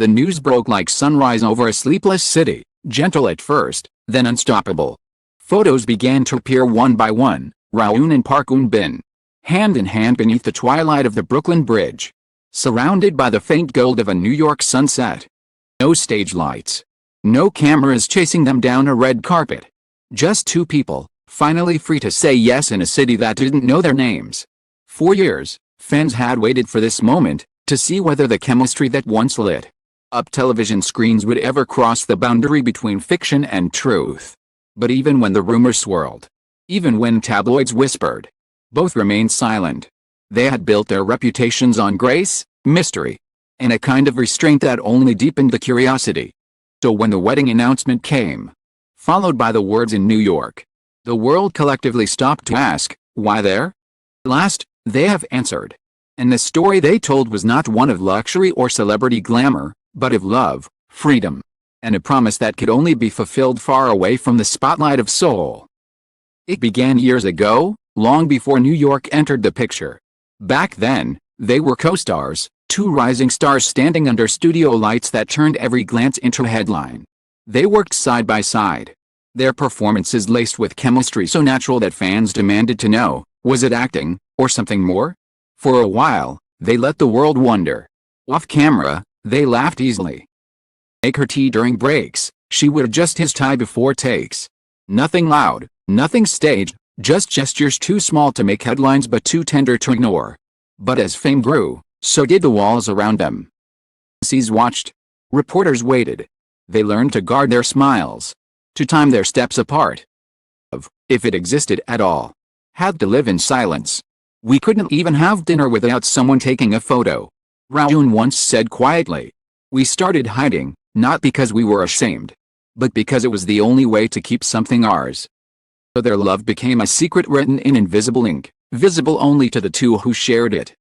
The news broke like sunrise over a sleepless city, gentle at first, then unstoppable. Photos began to appear one by one, Rowoon and Park Eun-bin, hand in hand beneath the twilight of the Brooklyn Bridge, surrounded by the faint gold of a New York sunset. No stage lights. No cameras chasing them down a red carpet. Just two people, finally free to say yes in a city that didn't know their names. For years, fans had waited for this moment, to see whether the chemistry that once lit up television screens would ever cross the boundary between fiction and truth. But even when the rumors swirled, even when tabloids whispered, both remained silent. They had built their reputations on grace, mystery, and a kind of restraint that only deepened the curiosity. So when the wedding announcement came, followed by the words "in New York," the world collectively stopped to ask, why there? At last, they have answered. And the story they told was not one of luxury or celebrity glamour, but of love, freedom, and a promise that could only be fulfilled far away from the spotlight of Seoul. It began years ago, long before New York entered the picture. Back then, they were co-stars, two rising stars standing under studio lights that turned every glance into a headline. They worked side by side, their performances laced with chemistry so natural that fans demanded to know, was it acting, or something more? For a while, they let the world wonder. Off camera, they laughed easily. Make her tea during breaks, she would adjust his tie before takes. Nothing loud, nothing staged, just gestures too small to make headlines but too tender to ignore. But as fame grew, so did the walls around them. Agencies watched. Reporters waited. They learned to guard their smiles, to time their steps apart. If it existed at all, had to live in silence. We couldn't even have dinner without someone taking a photo. Rowoon once said quietly. We started hiding, not because we were ashamed, but because it was the only way to keep something ours. So their love became a secret written in invisible ink, visible only to the two who shared it.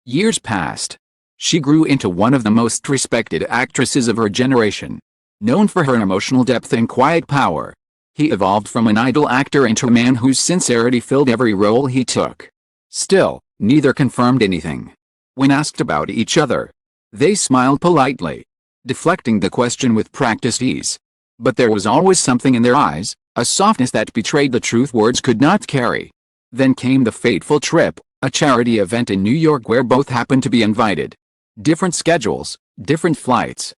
Years passed. She grew into one of the most respected actresses of her generation, known for her emotional depth and quiet power. He evolved from an idle actor into a man whose sincerity filled every role he took. Still, neither confirmed anything. When asked about each other, they smiled politely, deflecting the question with practiced ease. But there was always something in their eyes, a softness that betrayed the truth words could not carry. Then came the fateful trip, a charity event in New York where both happened to be invited. Different schedules, different flights.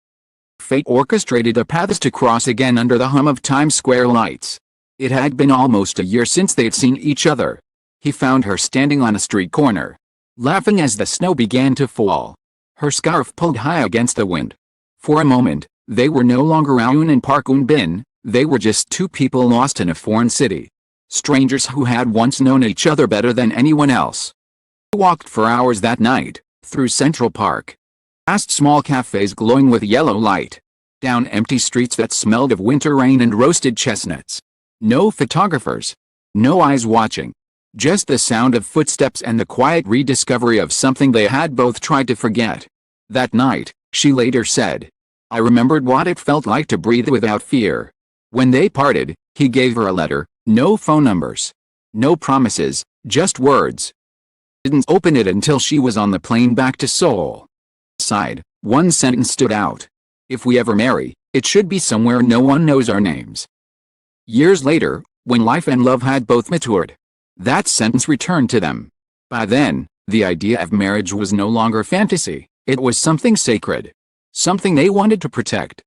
Fate orchestrated their paths to cross again under the hum of Times Square lights. It had been almost a year since they'd seen each other. He found her standing on a street corner, laughing as the snow began to fall, her scarf pulled high against the wind. For a moment, they were no longer Rowoon and Park Eun-bin, they were just two people lost in a foreign city. Strangers who had once known each other better than anyone else. They walked for hours that night, through Central Park, past small cafes glowing with yellow light, down empty streets that smelled of winter rain and roasted chestnuts. No photographers, no eyes watching. Just the sound of footsteps and the quiet rediscovery of something they had both tried to forget. That night, she later said, I remembered what it felt like to breathe without fear. When they parted, he gave her a letter, no phone numbers, no promises, just words. Didn't open it until she was on the plane back to Seoul. Sighed, one sentence stood out. If we ever marry, it should be somewhere no one knows our names. Years later, when life and love had both matured, that sentence returned to them. By then, the idea of marriage was no longer fantasy, it was something sacred. Something they wanted to protect.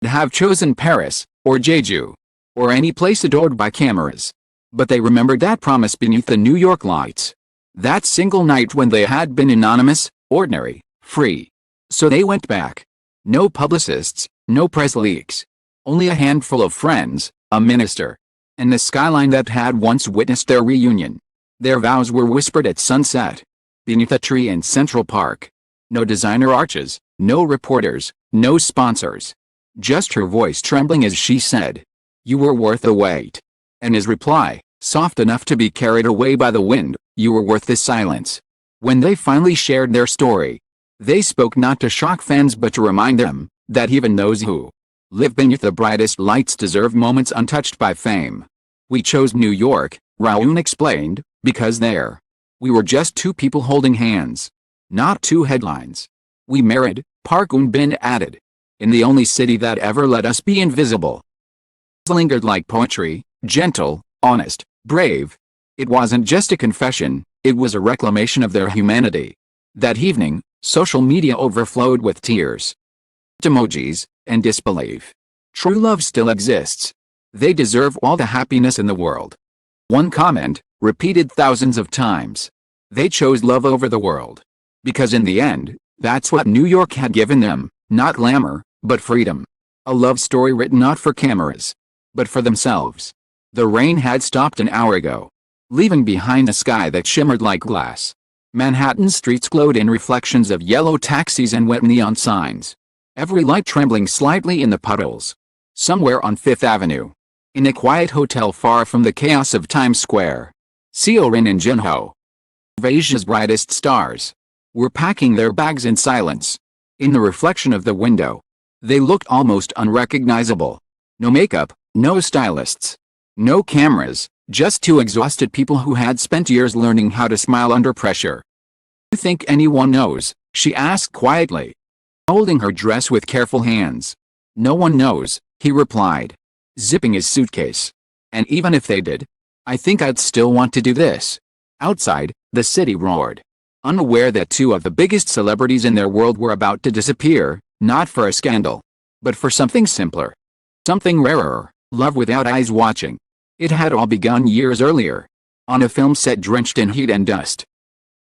They'd have chosen Paris, or Jeju, or any place adored by cameras. But they remembered that promise beneath the New York lights. That single night when they had been anonymous, ordinary, free. So they went back. No publicists, no press leaks. Only a handful of friends, a minister, and the skyline that had once witnessed their reunion. Their vows were whispered at sunset, beneath a tree in Central Park. No designer arches, no reporters, no sponsors. Just her voice trembling as she said, "You were worth the wait." And his reply, soft enough to be carried away by the wind, "You were worth the silence." When they finally shared their story, they spoke not to shock fans but to remind them that even those who live beneath the brightest lights deserve moments untouched by fame. We chose New York, Rowoon explained, because there, we were just two people holding hands. Not two headlines. We married, Park Eun-bin added. In the only city that ever let us be invisible. Lingered like poetry, gentle, honest, brave. It wasn't just a confession, it was a reclamation of their humanity. That evening, social media overflowed with tears, emojis, and disbelief. True love still exists. They deserve all the happiness in the world. One comment, repeated thousands of times. They chose love over the world. Because in the end, that's what New York had given them, not glamour, but freedom. A love story written not for cameras, but for themselves. The rain had stopped an hour ago, leaving behind a sky that shimmered like glass. Manhattan's streets glowed in reflections of yellow taxis and wet neon signs. Every light trembling slightly in the puddles. Somewhere on Fifth Avenue, in a quiet hotel far from the chaos of Times Square, Seo-rin and Jin-ho, Asia's brightest stars, were packing their bags in silence. In the reflection of the window, they looked almost unrecognizable. No makeup, no stylists, no cameras, just two exhausted people who had spent years learning how to smile under pressure. "Do you think anyone knows?" she asked quietly, holding her dress with careful hands. "No one knows," he replied, zipping his suitcase. "And even if they did, I think I'd still want to do this." Outside, the city roared, unaware that two of the biggest celebrities in their world were about to disappear, not for a scandal, but for something simpler. Something rarer, love without eyes watching. It had all begun years earlier, on a film set drenched in heat and dust.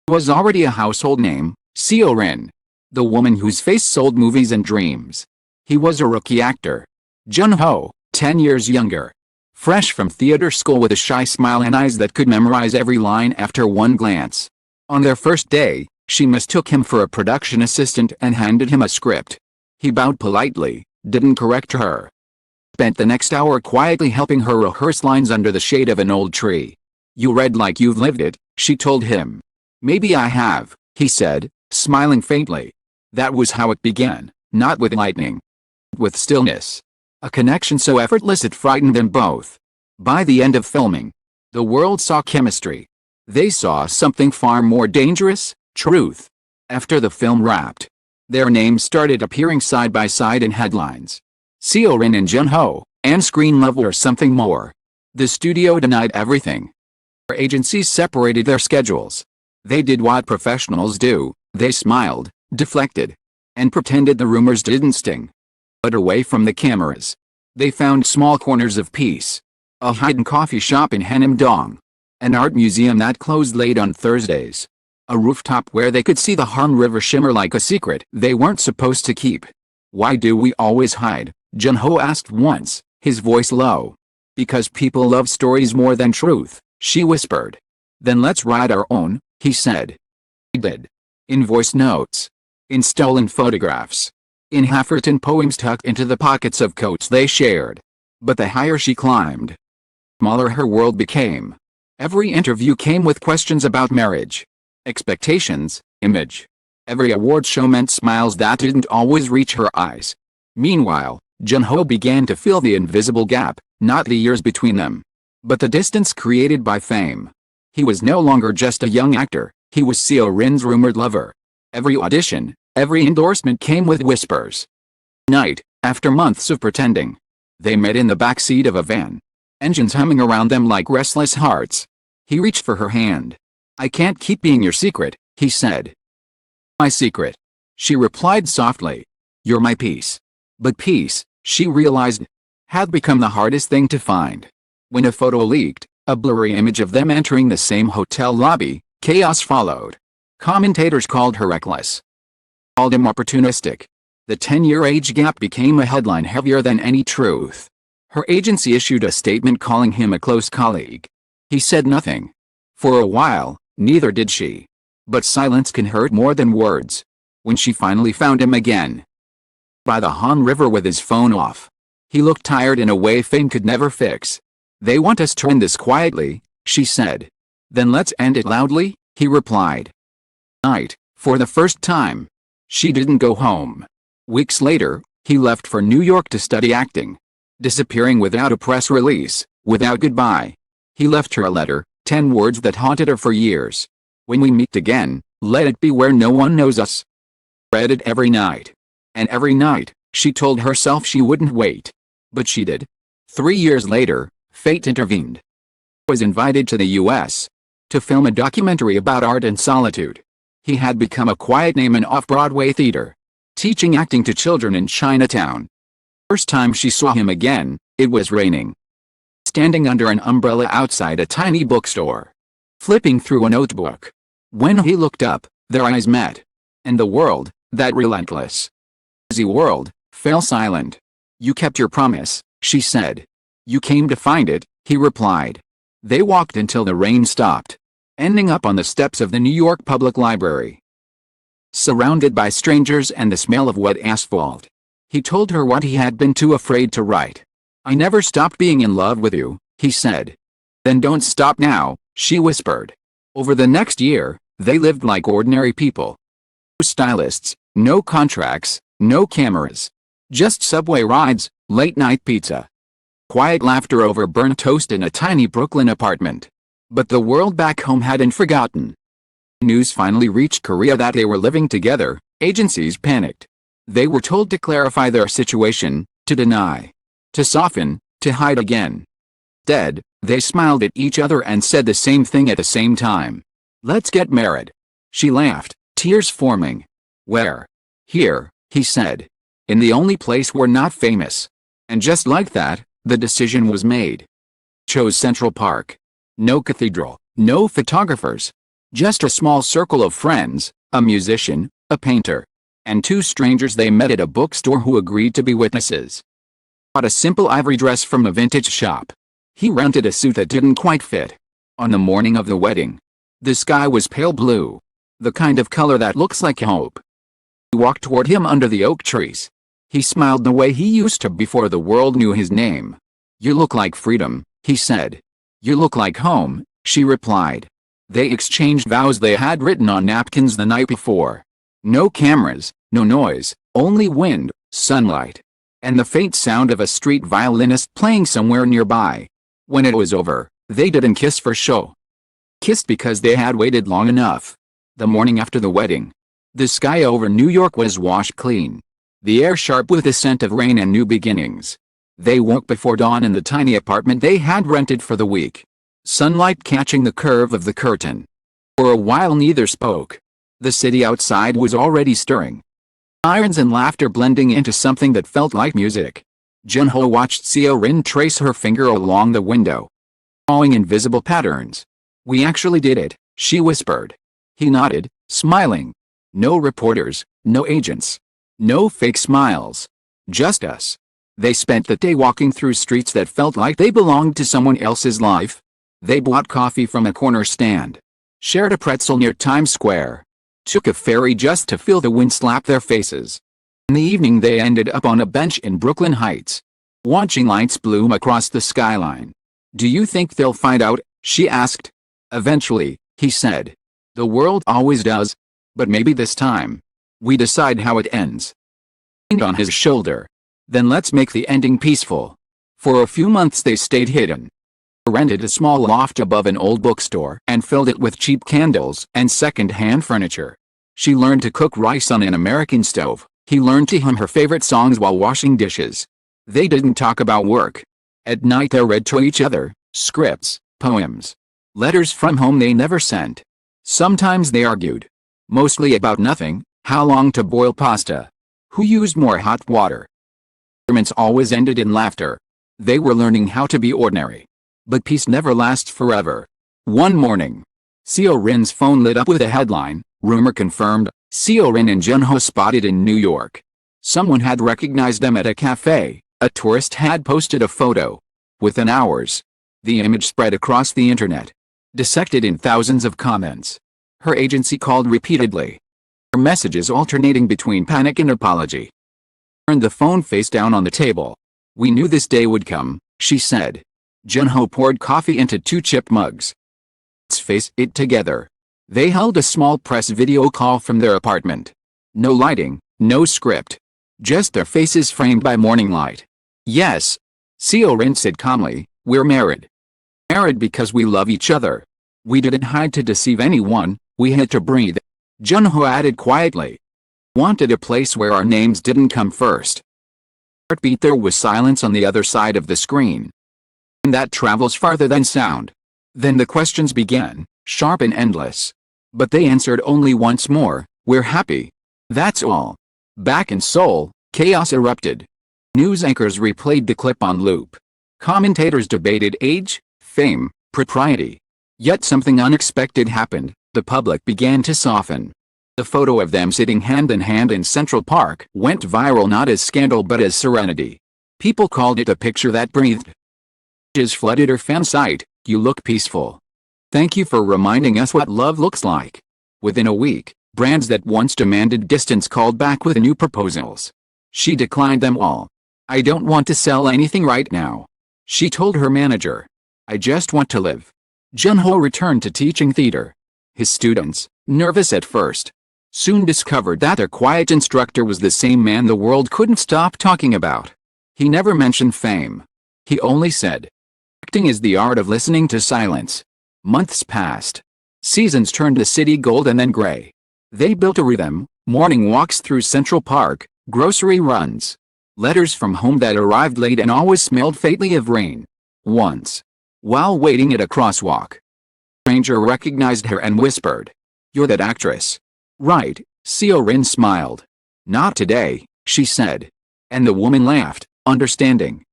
It was already a household name, Seo-rin, the woman whose face sold movies and dreams. He was a rookie actor. Jin-ho, 10 years younger, fresh from theater school with a shy smile and eyes that could memorize every line after one glance. On their first day, she mistook him for a production assistant and handed him a script. He bowed politely, didn't correct her. Spent the next hour quietly helping her rehearse lines under the shade of an old tree. "You read like you've lived it," she told him. "Maybe I have," he said, smiling faintly. That was how it began, not with lightning, with stillness. A connection so effortless it frightened them both. By the end of filming, the world saw chemistry. They saw something far more dangerous, truth. After the film wrapped, their names started appearing side by side in headlines. Seo-rin and Jin-ho, and screen love or something more. The studio denied everything. Their agencies separated their schedules. They did what professionals do, they smiled, deflected, and pretended the rumors didn't sting. But away from the cameras, they found small corners of peace. A hidden coffee shop in Hanam-dong. An art museum that closed late on Thursdays. A rooftop where they could see the Han River shimmer like a secret they weren't supposed to keep. "Why do we always hide?" Jin-ho asked once, his voice low. "Because people love stories more than truth," she whispered. "Then let's write our own," he said. He did. In voice notes. In stolen photographs. In half-written poems tucked into the pockets of coats they shared. But the higher she climbed, the smaller her world became. Every interview came with questions about marriage, expectations, image. Every award show meant smiles that didn't always reach her eyes. Meanwhile, Jin-ho began to feel the invisible gap, not the years between them, but the distance created by fame. He was no longer just a young actor, he was Seo-rin's rumored lover. Every audition, every endorsement came with whispers. Night, after months of pretending, they met in the backseat of a van. Engines humming around them like restless hearts. He reached for her hand. "I can't keep being your secret," he said. "My secret," she replied softly. "You're my peace." But peace, she realized, had become the hardest thing to find. When a photo leaked, a blurry image of them entering the same hotel lobby, chaos followed. Commentators called her reckless, called him opportunistic. The 10-year age gap became a headline heavier than any truth. Her agency issued a statement calling him a close colleague. He said nothing. For a while, neither did she. But silence can hurt more than words. When she finally found him again, by the Han River with his phone off, he looked tired in a way fame could never fix. "They want us to end this quietly," she said. "Then let's end it loudly," he replied. Night, for the first time, she didn't go home. Weeks later, he left for New York to study acting. Disappearing without a press release, without goodbye. He left her a letter, 10 words that haunted her for years. "When we meet again, let it be where no one knows us." Read it every night. And every night, she told herself she wouldn't wait. But she did. 3 years later, fate intervened. He was invited to the U.S. to film a documentary about art and solitude. He had become a quiet name in off-Broadway theater, teaching acting to children in Chinatown. First time she saw him again, it was raining. Standing under an umbrella outside a tiny bookstore, flipping through a notebook. When he looked up, their eyes met. And the world, that relentless, busy world, fell silent. You kept your promise, she said. You came to find it, he replied. They walked until the rain stopped, ending up on the steps of the New York Public Library. Surrounded by strangers and the smell of wet asphalt, he told her what he had been too afraid to write. I never stopped being in love with you, he said. Then don't stop now, she whispered. Over the next year, they lived like ordinary people. No stylists, no contracts, no cameras. Just subway rides, late-night pizza. Quiet laughter over burnt toast in a tiny Brooklyn apartment. But the world back home hadn't forgotten. News finally reached Korea that they were living together. Agencies panicked. They were told to clarify their situation, to deny, to soften, to hide again. Instead, they smiled at each other and said the same thing at the same time. Let's get married. She laughed, tears forming. Where? Here, he said. In the only place we're not famous. And just like that, the decision was made. Chose Central Park. No cathedral, no photographers. Just a small circle of friends, a musician, a painter, and two strangers they met at a bookstore who agreed to be witnesses. Bought a simple ivory dress from a vintage shop. He rented a suit that didn't quite fit. On the morning of the wedding, the sky was pale blue, the kind of color that looks like hope. He walked toward him under the oak trees. He smiled the way he used to before the world knew his name. You look like freedom, he said. You look like home, she replied. They exchanged vows they had written on napkins the night before. No cameras, no noise, only wind, sunlight, and the faint sound of a street violinist playing somewhere nearby. When it was over, they didn't kiss for show. Kissed because they had waited long enough. The morning after the wedding, the sky over New York was washed clean. The air sharp with the scent of rain and new beginnings. They woke before dawn in the tiny apartment they had rented for the week. Sunlight catching the curve of the curtain. For a while neither spoke. The city outside was already stirring. Sirens and laughter blending into something that felt like music. Junho watched Seo-rin trace her finger along the window, drawing invisible patterns. We actually did it, she whispered. He nodded, smiling. No reporters, no agents. No fake smiles. Just us. They spent the day walking through streets that felt like they belonged to someone else's life. They bought coffee from a corner stand. Shared a pretzel near Times Square. Took a ferry just to feel the wind slap their faces. In the evening they ended up on a bench in Brooklyn Heights, watching lights bloom across the skyline. Do you think they'll find out? She asked. Eventually, he said. The world always does. But maybe this time, we decide how it ends. On his shoulder. Then let's make the ending peaceful. For a few months they stayed hidden. Rented a small loft above an old bookstore and filled it with cheap candles and second-hand furniture. She learned to cook rice on an American stove. He learned to hum her favorite songs while washing dishes. They didn't talk about work. At night they read to each other, scripts, poems, letters from home they never sent. Sometimes they argued. Mostly about nothing, how long to boil pasta, who used more hot water. Arguments always ended in laughter. They were learning how to be ordinary. But peace never lasts forever. One morning, Seo-rin's phone lit up with a headline, rumor confirmed, Seo-rin and Junho spotted in New York. Someone had recognized them at a cafe. A tourist had posted a photo. Within hours, the image spread across the internet, dissected in thousands of comments. Her agency called repeatedly, her messages alternating between panic and apology. Turned the phone face down on the table. We knew this day would come, she said. Junho poured coffee into 2 chip mugs. Let's face it together. They held a small press video call from their apartment. No lighting, no script. Just their faces framed by morning light. Yes, Seo-rin said calmly, we're married. Married because we love each other. We didn't hide to deceive anyone, we had to breathe. Junho added quietly. Wanted a place where our names didn't come first. Heartbeat. There was silence on the other side of the screen. And that travels farther than sound. Then the questions began, sharp and endless. But they answered only once more, we're happy. That's all. Back in Seoul, chaos erupted. News anchors replayed the clip on loop. Commentators debated age, fame, propriety. Yet something unexpected happened. The public began to soften. The photo of them sitting hand in hand in Central Park went viral, not as scandal but as serenity. People called it a picture that breathed. Just flooded her fan site. You look peaceful. Thank you for reminding us what love looks like. Within a week, brands that once demanded distance called back with new proposals. She declined them all. I don't want to sell anything right now, she told her manager. I just want to live. Junho returned to teaching theater. His students, nervous at first, soon discovered that their quiet instructor was the same man the world couldn't stop talking about. He never mentioned fame. He only said, acting is the art of listening to silence. Months passed. Seasons turned the city gold and then gray. They built a rhythm, morning walks through Central Park, grocery runs. Letters from home that arrived late and always smelled faintly of rain. Once, while waiting at a crosswalk, a stranger recognized her and whispered, "You're that actress." Right, Seo-rin smiled. Not today, she said. And the woman laughed, understanding.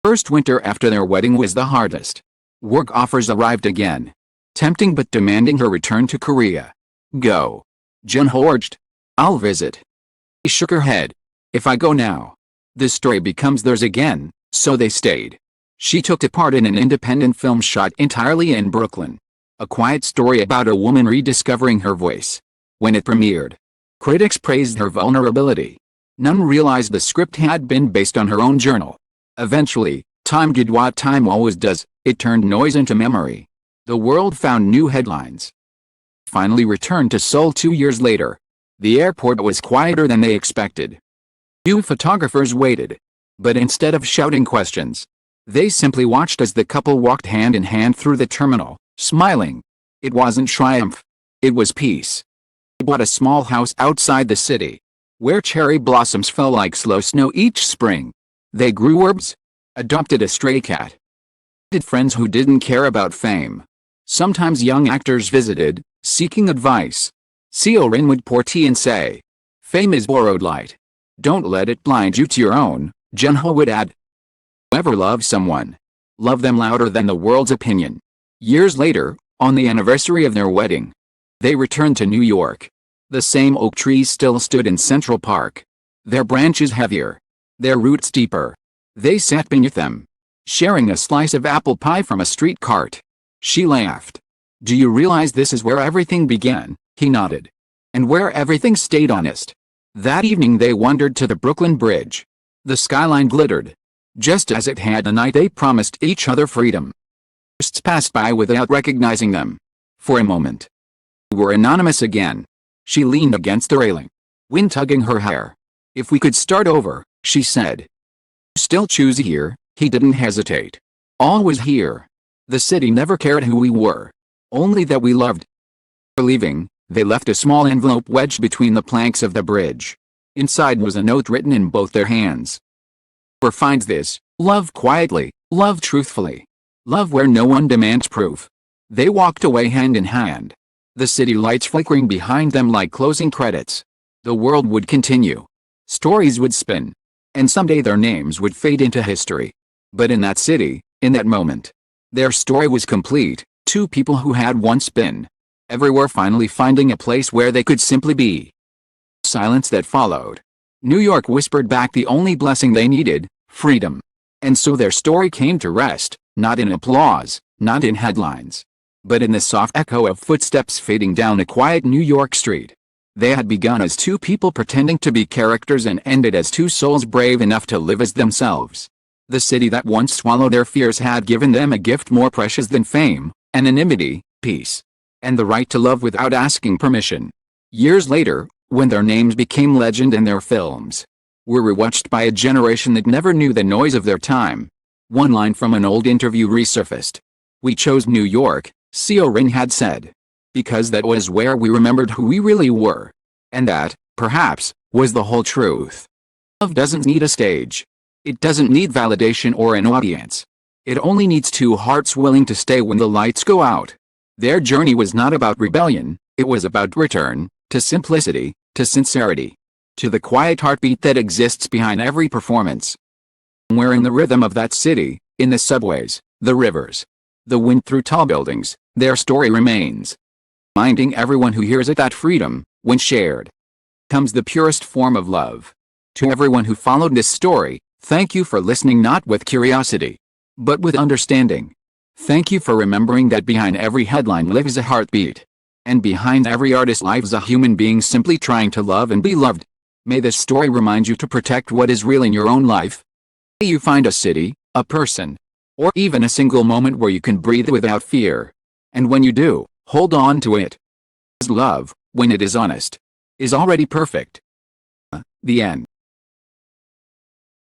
First winter after their wedding was the hardest. Work offers arrived again. Tempting but demanding her return to Korea. Go. Junho urged. I'll visit. She shook her head. If I go now, the story becomes theirs again, so they stayed. She took part in an independent film shot entirely in Brooklyn. A quiet story about a woman rediscovering her voice. When it premiered, critics praised her vulnerability. None realized the script had been based on her own journal. Eventually, time did what time always does, it turned noise into memory. The world found new headlines. Finally returned to Seoul 2 years later. The airport was quieter than they expected. Few photographers waited. But instead of shouting questions, they simply watched as the couple walked hand in hand through the terminal, smiling. It wasn't triumph. It was peace. They bought a small house outside the city, where cherry blossoms fell like slow snow each spring. They grew herbs, adopted a stray cat, did friends who didn't care about fame. Sometimes young actors visited, seeking advice. Seo-rin would pour tea and say, fame is borrowed light. Don't let it blind you to your own, Junho would add. Whoever loves someone, love them louder than the world's opinion. Years later, on the anniversary of their wedding, they returned to New York. The same oak trees still stood in Central Park. Their branches heavier, their roots deeper. They sat beneath them, sharing a slice of apple pie from a street cart. She laughed. Do you realize this is where everything began? He nodded. And where everything stayed honest. That evening they wandered to the Brooklyn Bridge. The skyline glittered, just as it had the night they promised each other freedom. Tourists passed by without recognizing them. For a moment, they were anonymous again. She leaned against the railing, wind tugging her hair. If we could start over, she said. Still choose here, he didn't hesitate. Always here. The city never cared who we were, only that we loved. For leaving, they left a small envelope wedged between the planks of the bridge. Inside was a note written in both their hands. Whoever finds this, love quietly, love truthfully. Love where no one demands proof. They walked away hand in hand. The city lights flickering behind them like closing credits. The world would continue. Stories would spin. And someday their names would fade into history. But in that city, in that moment, their story was complete. Two people who had once been everywhere finally finding a place where they could simply be. Silence that followed. New York whispered back the only blessing they needed, freedom. And so their story came to rest, not in applause, not in headlines, but in the soft echo of footsteps fading down a quiet New York street. They had begun as two people pretending to be characters and ended as two souls brave enough to live as themselves. The city that once swallowed their fears had given them a gift more precious than fame, anonymity, peace, and the right to love without asking permission. Years later, when their names became legend and their films were rewatched by a generation that never knew the noise of their time, one line from an old interview resurfaced. We chose New York, Seo-rin had said, because that was where we remembered who we really were. And that, perhaps, was the whole truth. Love doesn't need a stage. It doesn't need validation or an audience. It only needs two hearts willing to stay when the lights go out. Their journey was not about rebellion, it was about return, to simplicity, to sincerity, to the quiet heartbeat that exists behind every performance. Somewhere in the rhythm of that city, in the subways, the rivers, the wind through tall buildings, their story remains. Reminding everyone who hears it that freedom, when shared, comes the purest form of love. To everyone who followed this story, thank you for listening not with curiosity, but with understanding. Thank you for remembering that behind every headline lives a heartbeat. And behind every artist lives a human being simply trying to love and be loved. May this story remind you to protect what is real in your own life. May you find a city, a person, or even a single moment where you can breathe without fear. And when you do, hold on to it. Love, when it is honest, is already perfect. The end.